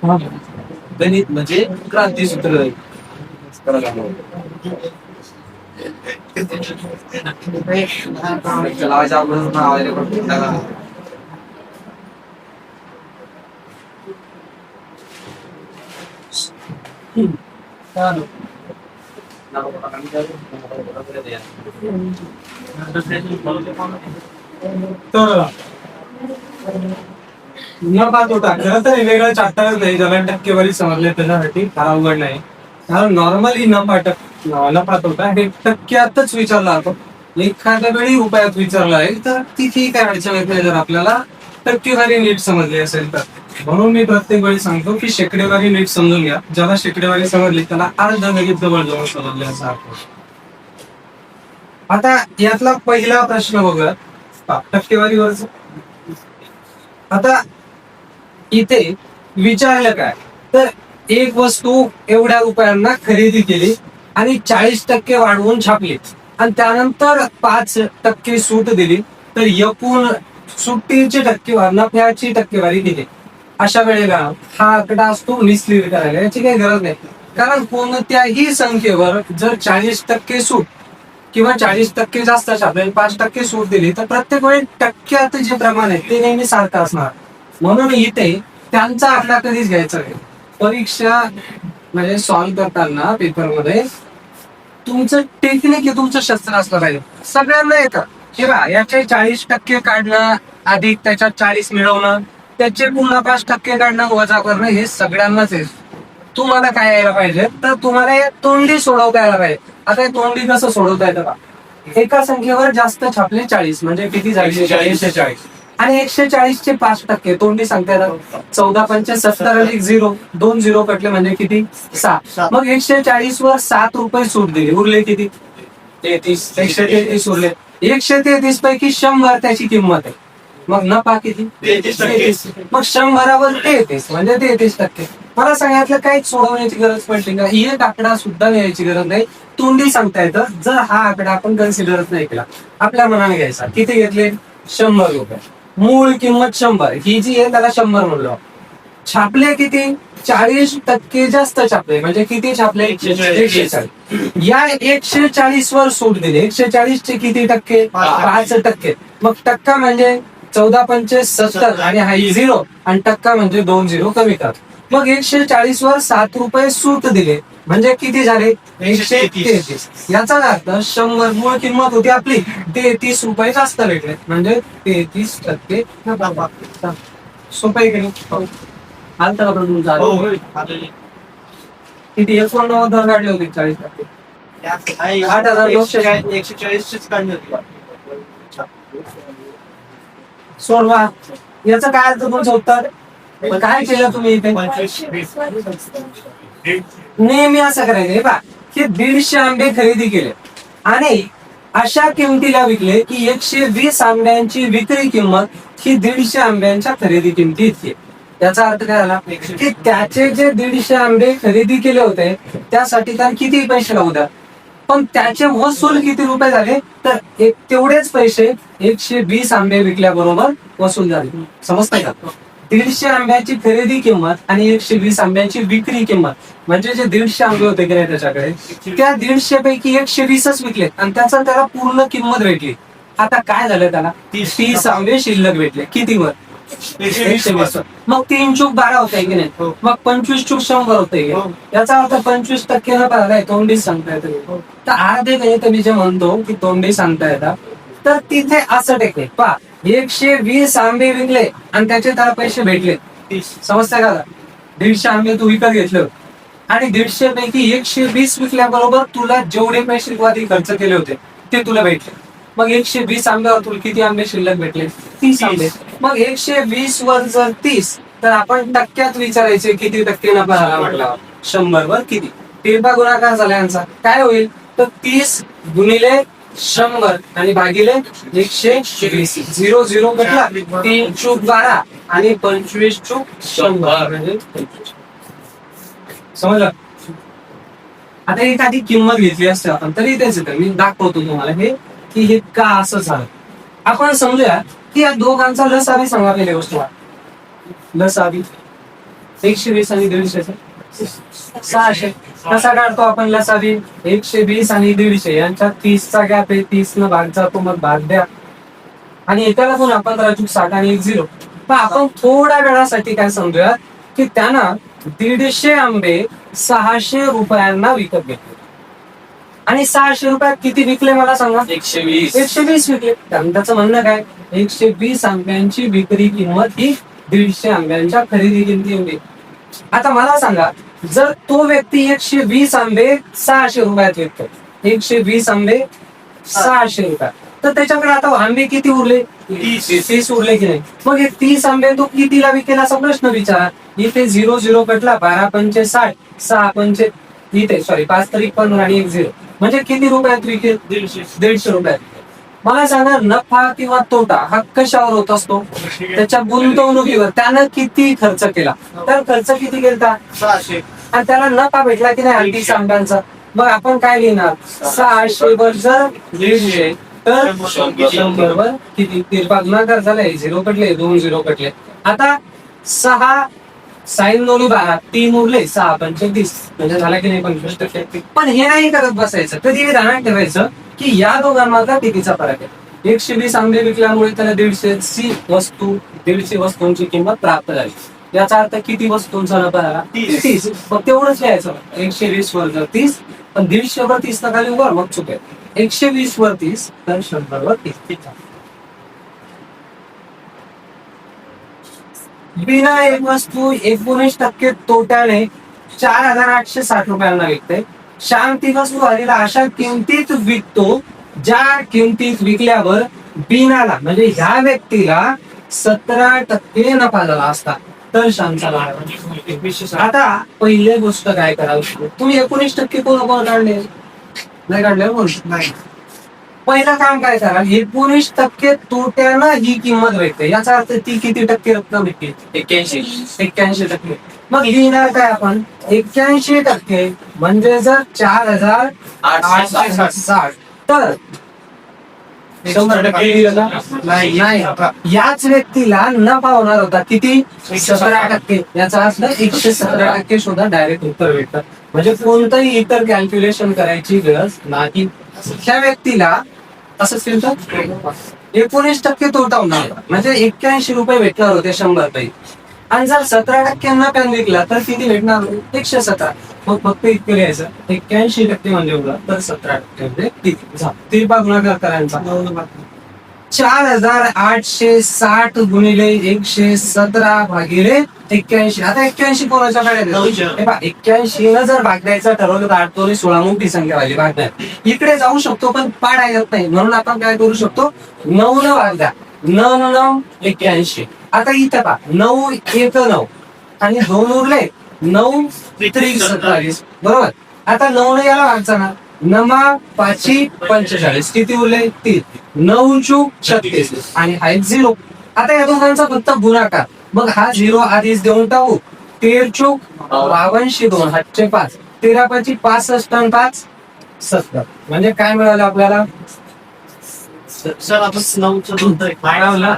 गणित म्हणजे क्रांतीसूत्र. नफा तोटा खरं तर वेगळं चॅप्टर नाही, ज्याला टक्केवारी समजले त्याच्यासाठी हा अवघड नाही. कारण नॉर्मली नफा तोटा हे टक्क्यातच विचारला जातो. एखाद्या वेळी रुपयात विचारला आहे तर तिथे काय अडचण येत नाही, जर आपल्याला टक्केवारी नीट समजली असेल तर. म्हणून मी प्रत्येक वेळी सांगतो की शेकडेवारी नीट समजून घ्या. ज्याला शेकडेवारी समजली त्याला अर्ध गणित जवळजवळ समजले असं अर्थ. आता यातला पहिला प्रश्न बघूया टक्केवारीवरच. आता इथे विचारलं काय, तर एक वस्तू एवढ्या रुपयांना खरेदी केली आणि 40% वाढवून छापली आणि त्यानंतर 5% सूट दिली, तर एकूण सुट्टीची टक्केवारी, नफ्याची टक्केवारी दिली. अशा वेळेला हा आकडा असतो मिसलीड करायला, याची काही गरज नाही. कारण कोणत्याही संख्येवर जर 40% सूट किंवा 40% जास्त छापले, 5% सूट दिली, तर प्रत्येक वेळी टक्क्यात जे प्रमाण आहे ते नेहमी सारखं असणार. म्हणून इथे त्यांचा आकडा कधीच घ्यायचा नाही. परीक्षा म्हणजे सॉल्व्ह करताना पेपरमध्ये तुमचं टेक्निक हे तुमचं शस्त्र असलं पाहिजे. सगळ्यांना येतं हे बा, याचे 40% काढणं अधिक त्याच्यात 40 मिळवणं, त्याचे पुन्हा 5% काढणं वजा करणं, हे सगळ्यांनाच आहे. तुम्हाला काय यायला पाहिजे, तर तुम्हाला हे तोंडी सोडवता यायला पाहिजे. आता हे तोंडी कसं सोडवता येतं का, एका संख्येवर जास्त छापले 40 म्हणजे किती झाले 140, आणि 140 चे 5% तोंडी सांगता येतात. 14 पंचे 70 अधिक 0, 2 0 कटले म्हणजे किती 6. मग 140 वर 7 रुपये सूट दिली, उरले किती 33. 133 उरले. 133 पैकी 100 त्याची किंमत आहे. मग नफा किती 33. मग 100वर 33 म्हणजे 33%. मला सांगितलं काही सोडवण्याची गरज पडली का, एक आकडा सुद्धा लिहायची गरज नाही, तोंडी सांगता येतं. जर हा आकडा आपण कन्सिडरच नाही केला, आपल्या मनाने घ्यायचा. किती घेतले 100 रुपये, मूळ किंमत 100, ही जी आहे त्याला 100 म्हणलो. छापले किती 40% जास्त छापले म्हणजे किती छापले 140. या 140 वर सूट दिली, 140 चे किती टक्के 5%. मग टक्का म्हणजे 14 पंचे 70 आणि हा 0 आणि टक्का म्हणजे 2 0 कमी कर. मग 140 वर 7 रुपये सूट दिले म्हणजे किती झाले 133. याचा अर्थ 100 मूळ किंमत होती आपली 33 रुपये जास्त भेटले म्हणजे 33% नफा. सोपं आहे की नाही. आलता का तुमचा किती 89 काढले होते 40%. 140 काढली होती. सोडवा. याचं काय अर्थ तुमचं उत्तर, काय केलं तुम्ही इथे नेहमी असं करायचं. हे पहा, हे 150 आंबे खरेदी केले आणि अशा किमतीला विकले की 120 आंब्यांची विक्री किंमत ही 150 आंब्यांच्या खरेदी किमती इतकी. त्याचा अर्थ काय झाला की त्याचे जे 150 आंबे खरेदी केले होते त्यासाठी त्याने किती पैसे लावू द्या, पण त्याचे वसूल किती रुपये झाले, तर तेवढेच पैसे 120 आंबे विकल्याबरोबर वसूल झाले. समजतंय का. 150 आंब्याची खरेदी किंमत आणि 120 आंब्याची विक्री किंमत म्हणजे जे 150 आंबे होते की नाही त्याच्याकडे, त्या 150 पैकी 120च विकले आणि त्याला पूर्ण किंमत भेटली. आता काय झालं, त्याला 30 आंबे शिल्लक भेटले. किती वर 120. मग 3 चूक 12 होते की नाही, मग 25 चूक 100 होते. याचा अर्थ 25% न पाहिलाय तोंडी सांगता येतं. तर अर्धे गणित मी जे म्हणतो की तोंडी सांगता येतात, तर तिथे असं टेक्निक पहा, 120 आंबे विकले आणि त्याचे त्याला पैसे भेटले 30. समजतंय का. 150 आंबे तू विकत घेतले आणि 150 पैकी 120 विकल्याबरोबर तुला जेवढे पैसे तू आधी खर्च केले होते ते तुला भेटले. मग 120 आंब्यावर तुला किती आंबे शिल्लक भेटले 30 आंबे. मग 120 वर जर 30, तर आपण टक्क्यात विचारायचे किती टक्के नफा झाला म्हटला 100 वर किती. तिरपा गुणाकार झाला यांचा काय होईल, तर 30 गुणिले 100 आणि भागिले 120. 0 0 कटला, 3 चूक 12 आणि 25 चूक 100 म्हणजे 25. समजलं. आता एखादी किंमत घेतली असते आपण तरी तेच येतं. मी दाखवतो तुम्हाला हे की हे का असं झालं. आपण समजूया की या दोघांचा लसावी सांगा. पहिली गोष्ट लसावी 120 आणि 150 600. कसा काढतो आपण लसावी? 120 आणि 150 यांच्यात 30चा गॅप आहे, 30 न भाग जातो, मग भाग द्या आणि एकाला पुन्हा 15/60 आणि 1 0. पण आपण थोड्या वेळासाठी काय समजूया की त्यानं 150 आंबे 600 रुपयांना विकत घेतले आणि 600 रुपयात किती विकले मला सांगा? 120. 120 विकले. त्याचं म्हणणं काय? 120 आंब्यांची विक्री किंमत ही 150 आंब्यांच्या खरेदी किमती एवढी. आता मला सांगा, जर तो व्यक्ती 120 आंबे 600 रुपयात विकतो, 120 आंबे 600 रुपयात, तर त्याच्याकडे आता आंबे किती उरले? 30 उरले की नाही? मग हे 30 आंबे तो कितीला विकेल असा प्रश्न विचारा. इथे 0 0 कटला, 12 पंचे 60, 6 पंचे इथे 5 तरी 15 आणि 1 0, म्हणजे किती रुपयात विकेल? 150 रुपयात. मला सांगा, नफा किंवा तोटा हा कशावर होत असतो? त्याच्या गुंतवणुकीवर. त्यानं किती खर्च केला, तर खर्च किती केला? 600. आणि त्याला नफा भेटला की नाही 30 आंब्यांचा? मग आपण काय लिहिणार? 600 वर जर 150 तर 100 वर किती? भागाकार झालाय, 0 कटले, 2 0 कटले. आता 6 साईन 2 12, 3 उरले, 6 पंचे 30, म्हणजे झाला की नाही 25%. पण हे नाही करत बसायचं, कधी ध्यानात ठेवायचं की या दोघांमधला कितीचा फरक आहे. 120 आंबे विकल्यामुळे त्याला 150 वस्तूंची किंमत प्राप्त झाली. याचा अर्थ किती वस्तूंचा नफा झाला? 30. मग तेवढंच लिहायचं. 120 वर जर 30, पण 150 वर 30 ना खाली उभा, मग चुक आहे. 120 वर 30 तर 100 वर 30. बिना एक वस्तू 19% तोट्याने 4860 रुपयांना विकते. श्याम ती वस्तू आलेला अशा किमतीत विकतो ज्या किमतीत विकल्यावर बिनाला म्हणजे ह्या व्यक्तीला 17% नफा झाला असता, तर श्यामचा लाभ. आता पहिली गोष्ट काय करावी, तुम्ही 19% कोण काढले? नाही काढले बोल. नाही. पहिलं काम काय करा, 19% तोट्यानं ही किंमत भेटते. याचा अर्थ ती किती टक्के रक्कम भेटते? 81%. मग लिहिणार काय आपण? 81% म्हणजे जर 4860 तर 100% लिहिलं ना? नाही. याच व्यक्तीला नफा होणार होता किती? 17%. याचा अर्थ 117% सुद्धा डायरेक्ट उत्तर भेटतं. म्हणजे कोणतंही इतर कॅल्क्युलेशन करायची गरज नाही. ह्या व्यक्तीला असं केलं 19% तोटा होणार, म्हणजे 81 रुपये भेटणार होते 100 पैकी. आणि जर 17% नफ्यानं विकला तर किती भेटणार? 117. मग फक्त इतकं लिहायचं, 81% म्हणजे एवढं, तर 17% म्हणजे किती? तिरपा गुणाकार करायचा. 4860 गुणिले 117 भागिले 81. आता 81 कोणाच्या कडे? 81 न जर भाग द्यायचा ठरवलं तर 8 दोन्ही 16 मोठी संख्या पाहिजे भागण्यात. इकडे जाऊ शकतो पण पाडा येत नाही, म्हणून आपण काय करू शकतो? 9 न भाग द्या. 9 9 81. आता इथं पहा, 9 1 9 आणि 2 उरले, 9 3 27. बरोबर. आता 9 न याला भाग जाणार, 9 5 45. किती उरले? 3. 9 चूक 36 आणि हा 0. आता या दोघांचा फक्त गुणाकार. मग हा 0 आधीच देऊन टाकू. 13 चूक 52 2 हातचे 5, 13 5 65 आणि 5 70. म्हणजे काय मिळालं आपल्याला? सर आपण 9चं 2 तर ठीक आहे ना?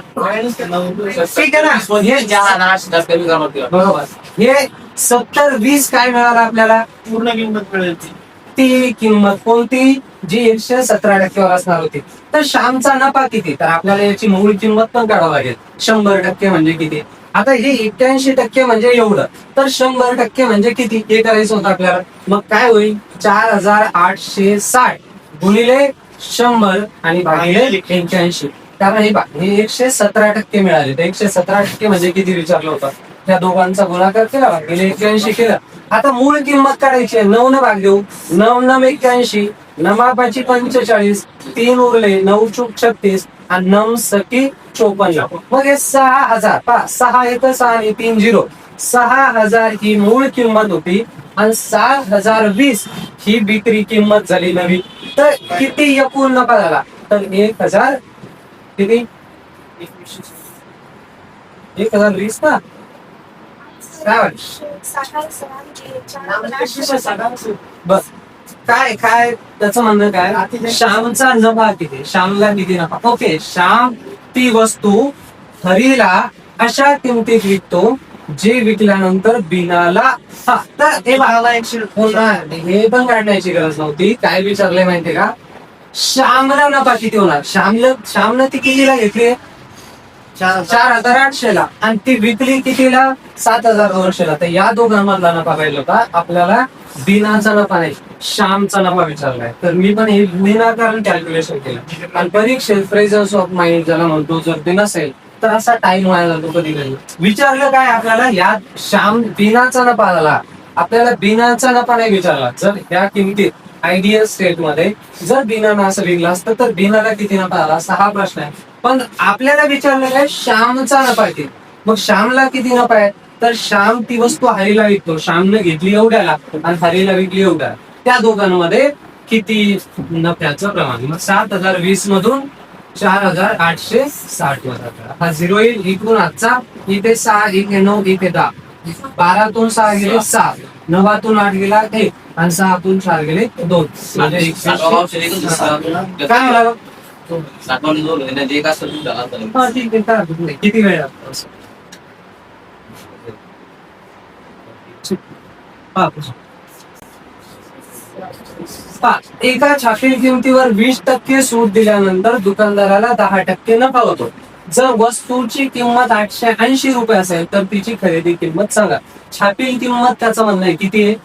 बरोबर. हे 70 20 काय मिळालं आपल्याला? पूर्ण किंमत मिळेल. ती किंमत कोणती? जी 117% वर असणार होती. तर श्यामचा नफा किती? तर आपल्याला याची मूळ किंमत पण काढावं लागेल. 100% म्हणजे किती? आता हे 81% म्हणजे एवढं, तर 100% म्हणजे किती हे करायचं होतं आपल्याला. मग काय होईल? 4860 गुणिले 100 आणि भागिले 81. कारण हे 117% मिळाले. तर 117% म्हणजे किती विचारलं होतं? त्या दोघांचा गुणाकार केला, भागिले 81 केलं. आता मूळ किंमत काढायची आहे. 9 न भाग देऊ. 9 9 81, 9 5 45, 3 उरले, 9 चूक 36 आणि 9 सकी 54. मग हे 6000. 6 1 6 आणि 3 0. 6000 ही मूळ किंमत होती आणि 6020 ही विक्री किंमत झाली नवी. तर किती एकूण नफा झाला? तर 1000 किती? 1020 ना? काय बस. काय त्याचं म्हणणं काय? श्यामचा नफा किती? श्यामला किती नफा? ओके, श्याम ती वस्तू हरीला अशा किमतीत विकतो जे विकल्यानंतर बिनाला हा तर ते मला 100 पुन्हा हे पण काढण्याची गरज नव्हती. काय विचारलंय माहितीये का, श्यामला नफा किती होणार. श्यामनं ती कितीला घेतली, 4,800 ला, आणि ती विकली कितीला, 7,200 ला. तर या दोघांमधला नफा पाहिजे होता आपल्याला, बिनाचा नफा नाही, श्यामचा नफा विचारलाय. तर मी पण हे विनाकारण कॅल्क्युलेशन केलं. आणि परीक्षेत प्रेझन्स ऑफ माइंड ज्याला म्हणतो, जर ते नसेल तर असा टाइम वाया जातो कधी कधी. विचारलं काय आपल्याला, यात श्याम बिनाचा नफा झाला, आपल्याला बिनाचा नफा नाही विचारला. जर या किमतीत आयडियल स्टेट मध्ये जर बिनानं असं विकलं असतं तर बिनाला किती नफा झाला असता, हा प्रश्न आहे. पण आपल्याला विचारलेला आहे श्यामचा नफा किती. मग श्यामला किती नफा आहे, तर श्याम ती वस्तू हरीला विकतो, श्यामने घेतली एवढ्याला आणि हरीला विकली एवढ्या, त्या दोघांमध्ये किती नफ्याचं प्रमाण. मग 7,020 मधून 4,860 वजा करा, हा 0 येईल. इकडून आजचा इथे 6, इथे 9, इथे 10, 12तून 6 गेले 7, 9तून 8 गेला 1, आणि 6तून 4 गेले 2. म्हणजे 180. काय म्हणाला, हा ठीक आहे, काय हरकत नाही. किती वेळ लागतो असं. एका छापील किमतीवर 20% सूट दिल्यानंतर दुकानदाराला 10% नफा होतो. जर वस्तूची किंमत 880 रुपये असेल तर तिची खरेदी किंमत सांगा. छापील किंमत त्याचं म्हणणं आहे किती आहे,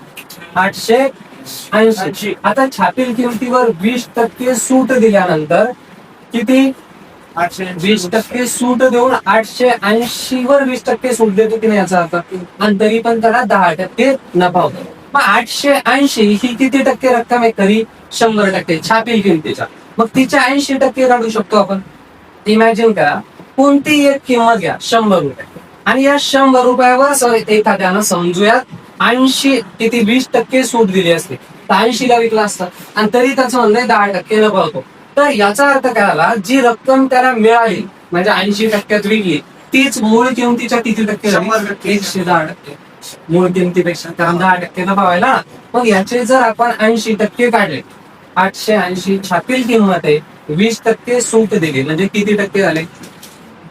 880. आता छापील किमतीवर 20% सूट दिल्यानंतर किती, 20% सूट देऊन 880 वर 20% सूट देतो की नाही याचा अर्थ, आणि तरी पण त्याला 10% नफा होतो. मग 880 ही किती टक्के रक्कम आहे, खरी 100% छापील किमतीच्या. मग तिच्या 80% काढू शकतो आपण. इमॅजिन करा, कोणती एक किंमत घ्या 100 रुपये, आणि या 100 रुपयावर एखाद्यानं समजूयात 80 किती 20% सूट दिली असते, तर 80 ला विकला असता, आणि तरी त्याचं म्हणणं आहे 10% नफा होतो. तर याचा अर्थ काय झाला, जी रक्कम त्याला मिळाली म्हणजे 80% विकली, तीच मूळ किमतीच्या किती टक्के, 110%. मूळ किमतीपेक्षा कारण 10% नफा व्हायला. मग याचे जर आपण 80% काढले, 880 छापील किंमत आहे, 20% सूट दिली म्हणजे किती टक्के झाले,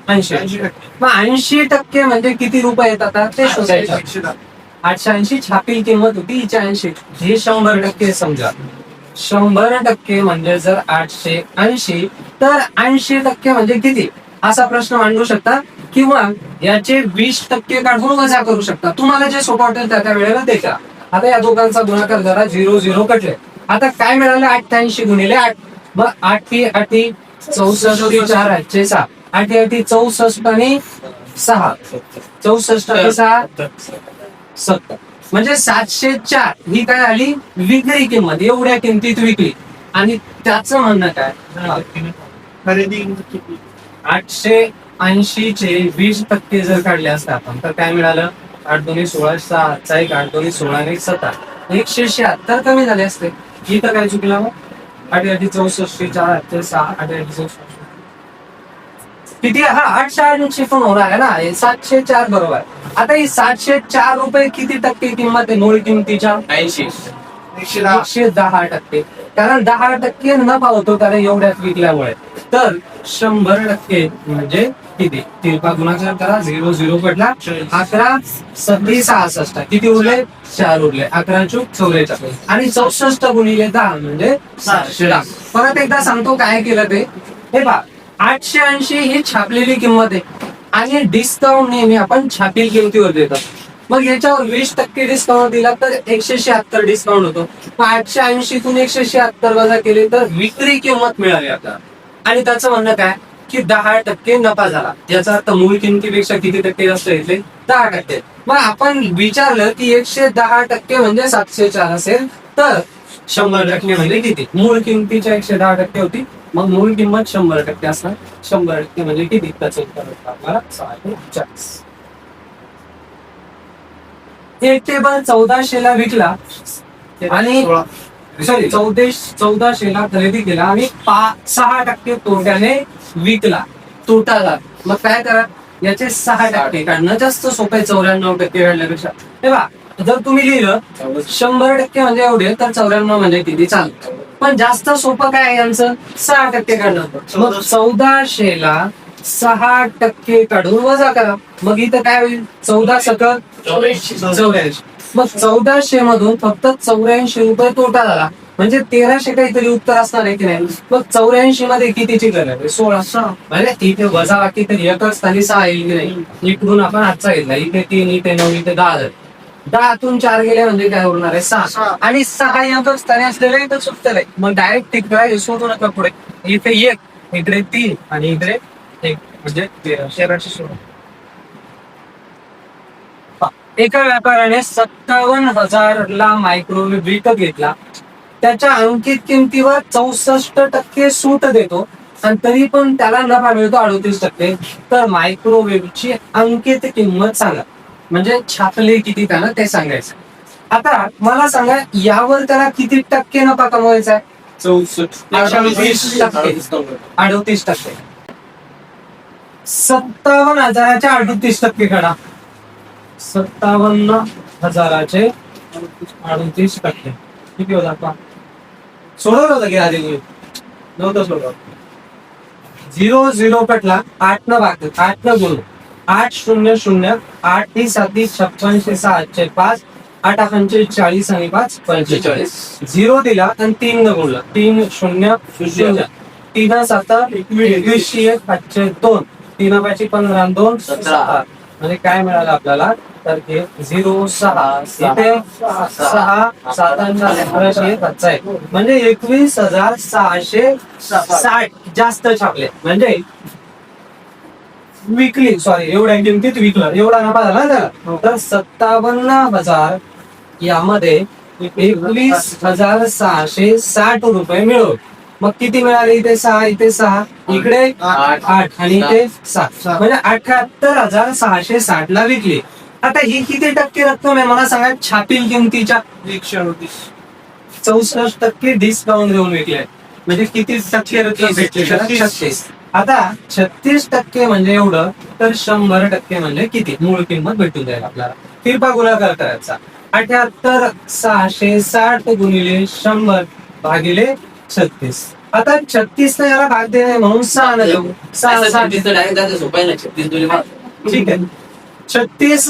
80. मग 80% म्हणजे किती रुपये येतात आता ते शोधायचं. 880 छापील किंमत होती, हिच्या 80, हे 100% समजा. 100% म्हणजे जर 880 तर 80% म्हणजे किती, असा प्रश्न मांडू शकता, किंवा याचे 20% काढून वजा करू शकता. तुम्हाला जे सोपं वाटेल त्या वेळेला ते करा. आता या दोघांचा गुणाकार जरा 0-0 कटले. आता काय मिळालं, 88 गुणिले 8, मग 8 64, 4 8 6, 8 64 आणि 6, 64 आणि 6 70, म्हणजे 704 ही काय आली विक्री किंमत, एवढ्या किमतीत विकली. आणि त्याचं म्हणणं काय, खरेदी किती, 880 चे 20% जर काढले असते आपण तर काय मिळालं, 8 2 16, 6 1 8 2 16 आणि 17, 176 कमी झाले असते. इथं काय चुकलं मग, 8 8 64, 4 8 6, 8 8 64 किती, हा 880 पण होणार आहे ना, 704 बरोबर. आता ही 704 रुपये किती टक्के किंमत आहे मूळ किमतीच्या, 110%. कारण 10% नफा होतो कारण एवढ्यात विकल्यामुळे. तर 100% म्हणजे किती, तिरपा गुणाकार करा, 0-0 पडला, 11 7 66, किती उरले, 4 उरले, 11 चूक 44, आणि 64 गुणिले 10 म्हणजे 710. परत एकदा सांगतो काय केलं ते, हे पहा, 880 ही छापलेली किंमत आहे, आणि डिस्काउंट नेहमी आपण छापील किमतीवर देतो. मग याच्यावर 20% डिस्काउंट दिला तर 176 डिस्काउंट होतो. मग 880 तून 176 वजा केले तर विक्री किंमत मिळाली आपल्याला. आणि त्याचं म्हणणं काय की 10% नफा झाला. याचा अर्थ मूळ किमतीपेक्षा किती टक्के जास्त घेतले, 10%. मग आपण विचारलं की 110% म्हणजे 704 असेल तर 100% म्हणजे किती, मूळ किमतीच्या 110% होती, मग मूळ किंमत 100% असणार. 100% म्हणजे किती, त्याचं उत्तर होतं आपल्याला 640. एक टेबल 1400 ला विकला आणि सॉरी 1400 ला खरेदी केला आणि 6% तोट्याने विकला, तोटा झाला. मग काय करा, याचे 6% काढणं जास्त सोपं आहे 94% काढल्यापेक्षा. तेव्हा जर तुम्ही लिहिलं 100% म्हणजे एवढे तर 94 म्हणजे किती चालतं, पण जास्त सोपं काय यांचं 6% काढणं. मग 1400 ला 6% काढून वजा करा. मग इथं काय होईल? 14 सकल 84. मग 1400 मधून फक्त 84 रुपये तोटा झाला. म्हणजे 1300 काहीतरी उत्तर असणार आहे की नाही. मग 84 मध्ये कितीची गरज आहे? 16. म्हणजे इथे वजा बाकी तर एकच स्थानी 6 येईल की नाही. इकडून आपण आजचा घेतला. इथे 3, इथे 9, इथे 10 झाले. 10तून 4 गेले म्हणजे काय होणार आहे? 6. आणि 6 एकच स्थानी असलेलं इथं सुटलेलं आहे. मग डायरेक्ट टिक करा, सोडू नका पुढे. इथे 1, इकडे 3 आणि इकडे 1 म्हणजे 1316. एका व्यापाऱ्याने 57,000 ला मायक्रोवेव्ह विकत घेतला. त्याच्या अंकित किमतीवर 64% सूट देतो आणि तरी पण त्याला नफा मिळतो 38%. तर मायक्रोवेव्हची अंकित किंमत सांगा. म्हणजे छापले किती त्याला ते सांगायचं. आता मला सांगा, यावर त्याला किती टक्के नफा कमवायचा आहे? 38%. 57,000च्या 38% काढा. 57,000चे 38% किती होता? सोडवलं होतं की आधी नव्हतं सोडवलं. 0 कटला 8 न भाग 8 न गुण 8 0 0 8 ही 7 56 6 5 8 45 आणि 5 45. 0 दिला आणि 3 न गुणला 3 0 0 3 7 21 1 5 2 3 5 15 2 17. म्हणजे काय मिळालं आपल्याला? तर हे 0 6 इथे 6 7 आहे. म्हणजे 21,660 जास्त छापले. म्हणजे विकली, सॉरी एवढ्या किमतीत विकलं, एवढा नफा झाला ना त्याला. तर 57,000 यामध्ये 21,660 रुपये मिळवले. मग किती मिळाले? इथे 6, इथे 6, इकडे 8 आणि इथे 7. म्हणजे 78,660 ला विकली. आता ही किती टक्के रक्कम आहे मला सांगा? छापील किमतीच्या 64% डिस्काउंट देऊन विकले. म्हणजे किती टक्के रक्कम भेटली? 36. आता 36% म्हणजे एवढं, तर 100% म्हणजे किती? मूळ किंमत भेटून जाईल आपल्याला. तिरपा गुणाकार करायचा. 78,660 गुणिले 100 भागिले 36. आता 36 ने याला भाग देणे म्हणून 6 न देऊ. 6 ठीक आहे. 36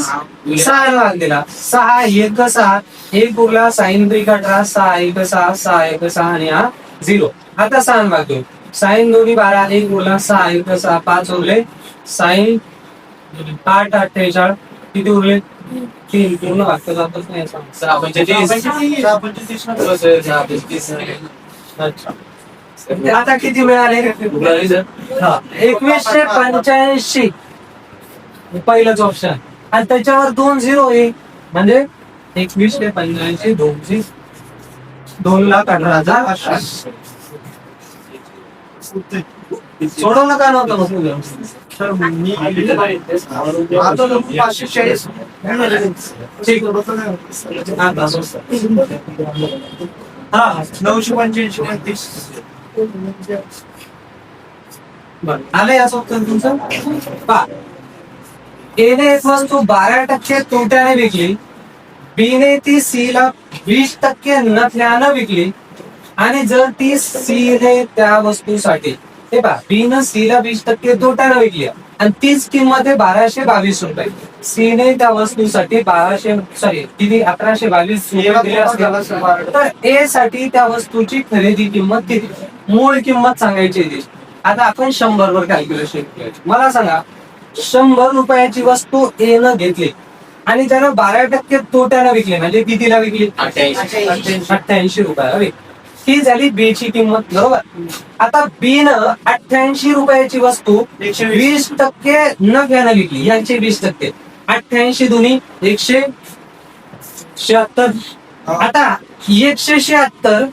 6 ने भाग दिला. 6 1 6 1 उरला, साइन 3 18 6 1 6 6 1 6 आणि हा 0. आता 6 ने भाग देऊ. साइन 2 12 1 उरला, 6 1 6 5 उरले, साइन 8 48 किती उरले? 3 पूर्ण भाग जातच नाही. 6 35. अच्छा. आता किती मिळाले? 2185 पहिलंच ऑप्शन. आणि त्याच्यावर 2 0 आहे म्हणजे 2185 2,18,000. सोडवलं का नव्हतं? हा 985. बरं, आलं याचं उत्तर तुमचं? पहा, एने एक वस्तू 12% तोट्याने विकली, बीने ती सी ला 20% नफ्यानं विकली आणि जर ती सी ने त्या वस्तूसाठी, हे पहा, बीनं सी ला 20% तोट्यानं विकली आणि तीच किंमत आहे 1222 रुपये. सी ने त्या वस्तूसाठी 1122 रुपये दिले असते, तर ए साठी त्या वस्तूची खरेदी किंमत किती? मूळ किंमत सांगायची आहे. आता आपण 100 वर कॅल्क्युलेशन करायचं. मला सांगा, 100 रुपयाची वस्तू ए न घेतली आणि त्यानं 12% तोट्यानं विकली, म्हणजे कितीला विकली? 88 रुपयाला विकली. ही झाली बी ची किंमत, बरोबर. आता बी न 88 रुपयाची वस्तू 20% नफ्यानं विकली, यांचे 20%. 88 दुनी 176. आता 176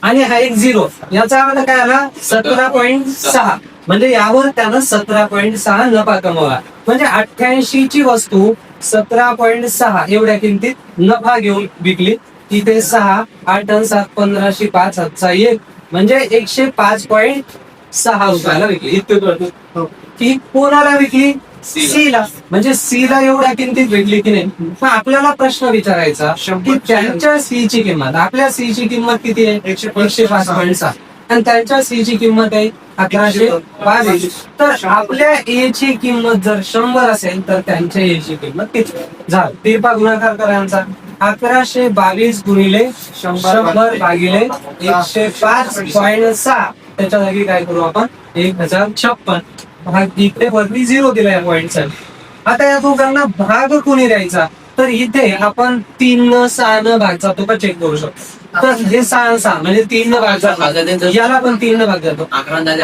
आणि हा एक 0, याचा अर्थ काय आला? 17.6. म्हणजे यावर त्यानं 17.6 नफा कमवला. म्हणजे 88 ची वस्तू 17.6 एवढ्या किमतीत नफा घेऊन विकली. तिथे 6 8 7 15 5 1 म्हणजे 105.6 रुपयाला विकली. इतके कळतो की कोणाला विकली? सी ला. म्हणजे सी ला एवढ्या किमतीत विकली की नाही. मग आपल्याला प्रश्न विचारायचा की त्यांच्या सी ची किंमत, आपल्या सी ची किंमत किती आहे? 105.6. आणि त्यांच्या सी ची किंमत आहे 1122. तर आपल्या ए ची किंमत जर 100 असेल तर त्यांच्या ए ची किंमत किती झाली. तिरपा गुणाकार करा यांचा. 1122 गुणिले 100 भागिले 105.6. त्याच्या जागी काय करू आपण 1056. भाग इकडे वरती 0 दिलाय पॉईंट साठी. आता या दोघांना भाग कोणी द्यायचा, तर इथे आपण 3 न 6 न भाग जातो का चेक करू शकतो. तर हे 6 म्हणजे 3 न भाग जातो, याला पण 3 न भाग जातो. 11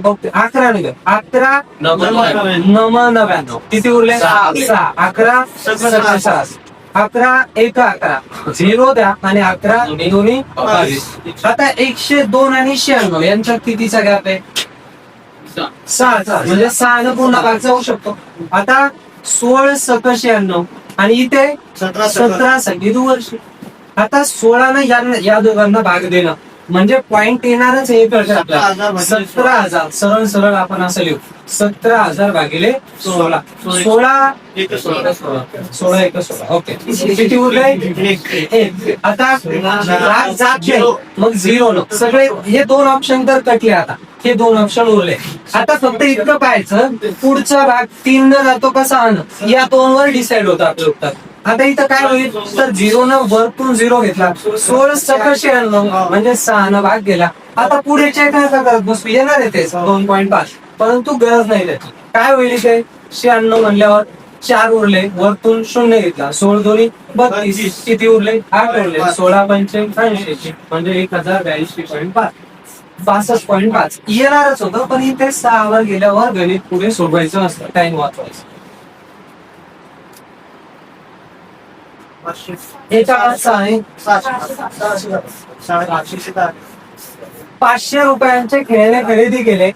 ओके 11 नाही 11 99 किती उरले 6. 11 11 1 11 0 द्या आणि 11 दोन्ही 22. आता 102 आणि 96 यांच्यात कितीचा गॅप आहे 6 म्हणजे 6 न पूर्ण भाग जाऊ शकतो. आता 16 सक 96 आणि इथे 17 संगीत वर्ष. आता 16 न या दोघांना भाग देणं म्हणजे पॉइंट येणारच हे कळतं आपल्याला. 17,000 सरळ सरळ आपण असं लिहू 17,000 भागिले 16. 16 1 16 ओके किती उरले 1. आता भाग जात नाही मग 0 न सगळे हे 2 ऑप्शन तर कटले. आता हे 2 ऑप्शन उरले. आता फक्त इतकं पाहायचं पुढचा भाग 3 न जातो का 6 न या 2 वर डिसाइड होतं आपलं उत्तर. आता इथं काय होईल तर 0 न वरतून 0 घेतला 16 सकट 96 म्हणजे 6 न भाग गेला. आता पुढे चेक नका करत बसू येणार आहे ते 2.5 परंतु गरज नाही त्याची. काय होईल इथे 96 म्हणल्यावर 4 उरले वरतून 0 घेतला 16 दोन्ही 32 किती उरले 8 उरले 16 पंचे 80 म्हणजे 1082.5 62.5 येणारच होतं. पण इथे 6 वर गेल्यावर गणित पुढे सोडवायचं असतं टाइम वाचवायचं. याचा अर्थ आहे 500 रुपयांचे खेळणे खरेदी केले,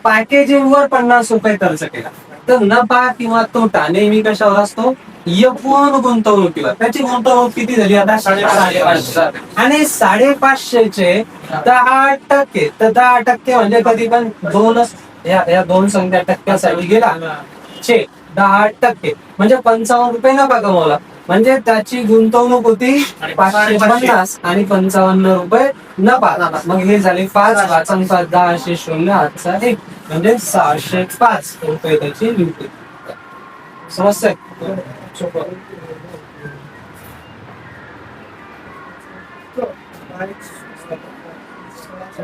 पॅकेजिंग वर 50 रुपये खर्च केला. तर नफा किंवा तोटा नेहमी कशावर असतो एकूण गुंतवणुकीवर. त्याची गुंतवणूक किती झाली आता 550 आणि 550चे 10%. तर 10% म्हणजे कधी पण दोनच या 2 संख्या टक्क्यासाठी गेला 10% म्हणजे 55 रुपये नफा कमवला. म्हणजे त्याची गुंतवणूक होती 550 आणि 55 रुपये नफा. मग हे झाले 5 5 10 0 8 1 म्हणजे 605 रुपये त्याची विक्री. समजतंय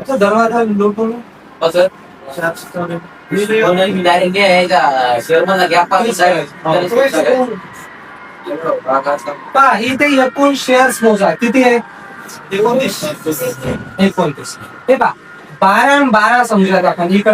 दरवाजा लुटून इथे एकूण शेअर्स मोजा किती आहे 29. हे पा 12 आणि 12 समजूयात आपण इकडे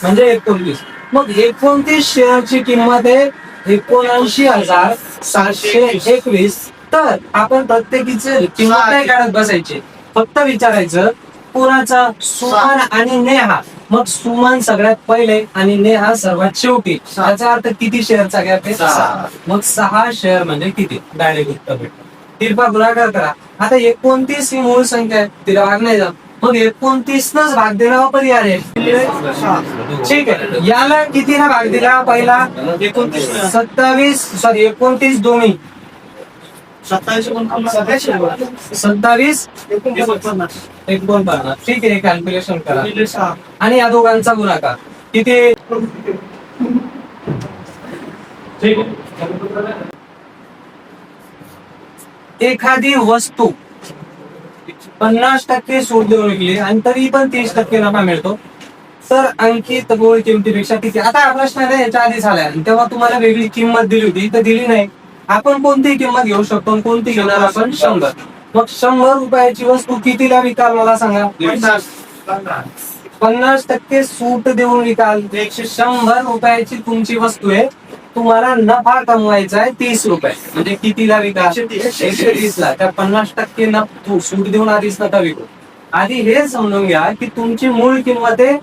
म्हणजे 29. मग 29 शेअरची किंमत आहे 79,721. तर आपण प्रत्येकीचे किंमत नाही काढत बसायची फक्त विचारायचं कोणाचा सुमन आणि नेहा. मग सुमन सगळ्यात पहिले आणि नेहा सर्वात शेवटी. याचा अर्थ किती शेअरचा गॅप आहे 6. मग 6 शेअर म्हणजे किती डायरेक्ट उत्तर भेटतं. तिरपा गुणाकार करा. आता 29 ही मूळ संख्या आहे तिला भाग नाही जात मग 29 नच भाग देण्यावर पर्याय आहे. ठीक आहे याला किती ना भाग दिला पहिला 29 दोन्ही 27 49. ठीक आहे कॅल्क्युलेशन करा आणि या दोघांचा गुणाकार किती. एखादी वस्तू 50% सूट देऊन विकली आणि तरी पण 30% नफा मिळतो तर अंकित मूळ किमतीपेक्षा किती. आता हा प्रश्न आहे याच्या आधी झालाय तेव्हा तुम्हाला वेगळी किंमत दिली होती तर दिली नाही. आपण कोणतीही किंमत घेऊ शकतो कोणती घेणार आपण 100. मग 100 रुपयाची वस्तू कितीला विकाल मला सांगा 50% सूट देऊन विकाल. 100 रुपयाची तुमची वस्तू आहे तुम्हाला नफा कमवायचा आहे 30 रुपये म्हणजे कितीला विकाल 130 ला. त्या 50% सूट देऊन आधीच नका विकू. आधी हे समजून घ्या की तुमची मूळ किंमत आहे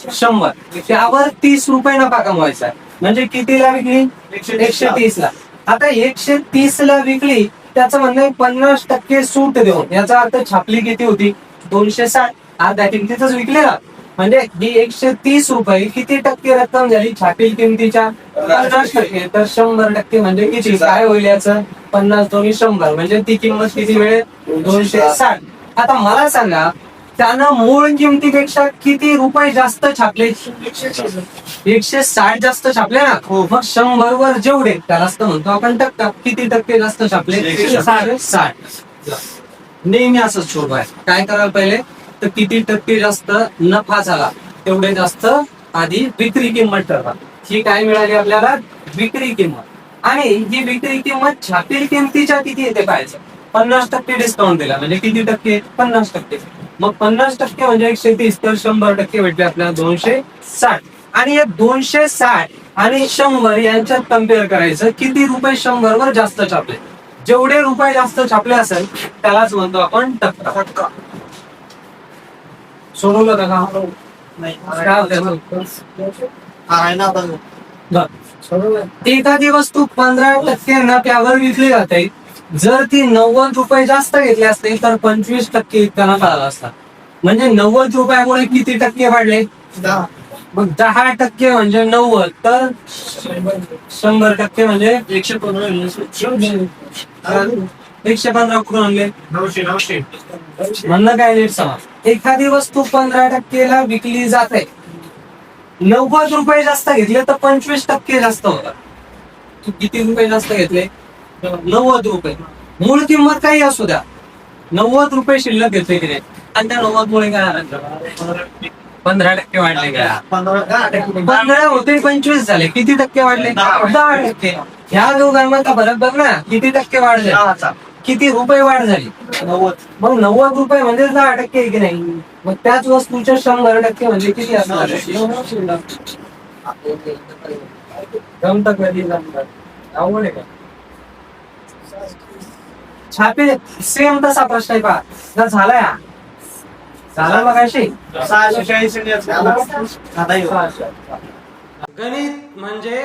100 त्यावर 30 रुपये नफा कमवायचा आहे म्हणजे कितीला विकली 130 ला. आता 130 ला विकली त्याचं म्हणणं 50% सूट देऊन याचा अर्थ छापली किती होती 260 अर्ध्या किमतीतच विकले ना म्हणजे ही 130 रुपये किती टक्के रक्कम झाली छापील किमतीच्या? 50%. तर 100% म्हणजे किती काय होईल याचं? 50 दोन्ही 100 म्हणजे ती किंमत किती मिळेल? 260. आता मला सांगा त्यानं मूळ किमतीपेक्षा किती रुपये जास्त छापले? 160 जास्त छापले ना. मग 100 वर जेवढे त्यालाच तर म्हणतो आपण टक्का. किती टक्के जास्त छापले? 160. नेहमी असंच शोध आहे. काय करायला पहिले तर किती टक्के जास्त नफा झाला तेवढे जास्त आधी विक्री किंमत ठरवा. ही काय मिळाली आपल्याला? विक्री किंमत. आणि ही विक्री किंमत छापील किमतीच्या किती येते पाहायचं. 50% डिस्काउंट दिला म्हणजे किती टक्के? 50%. मग 50% म्हणजे 130. तर 100% भेटले आपल्याला 260. आणि हे 260 आणि 100 यांच्यात कम्पेअर करायचं किती रुपये 100 वर जास्त छापले. जेवढे रुपये जास्त छापले असेल त्यालाच म्हणतो आपण टक्का. सोडवलं का? नाही काय होतं? आहे ना आता. एखादी वस्तू 15% नफ्यावर विकली जाते. जर ती 90 रुपये जास्त घेतले असते तर 25% इतका नफा आला असता. म्हणजे 90 रुपयामुळे किती टक्के वाढले? 10. मग 10% म्हणजे 90. तर 100% म्हणजे 115. 115 कुठून आणले? 900. म्हणणं काय नीट समज. एखादी वस्तू 15% विकली जाते. 90 रुपये जास्त घेतले तर 25% जास्त होतात. तू किती रुपये जास्त घेतले? 90 रुपये. मूळ किंमत काही असू द्या 90 रुपये शिल्लक घेतले की नाही. आणि त्या 90 मुळे काय झालं? 15% वाढले का? 15 होते 25 झाले. किती टक्के वाढले? 10%. ह्या दोघांमध्ये फरक बघ ना. किती टक्के वाढले? किती रुपये वाढ झाली? 90. मग 90 रुपये म्हणजे 10% आहे की नाही. मग त्याच वस्तूच्या 100% म्हणजे किती असणार? जमतं कधी जमतं. आवड आहे का? छापे सेम तसा प्रश्न आहे पहा. जर झालाय झाला मगाशी 640. गणित म्हणजे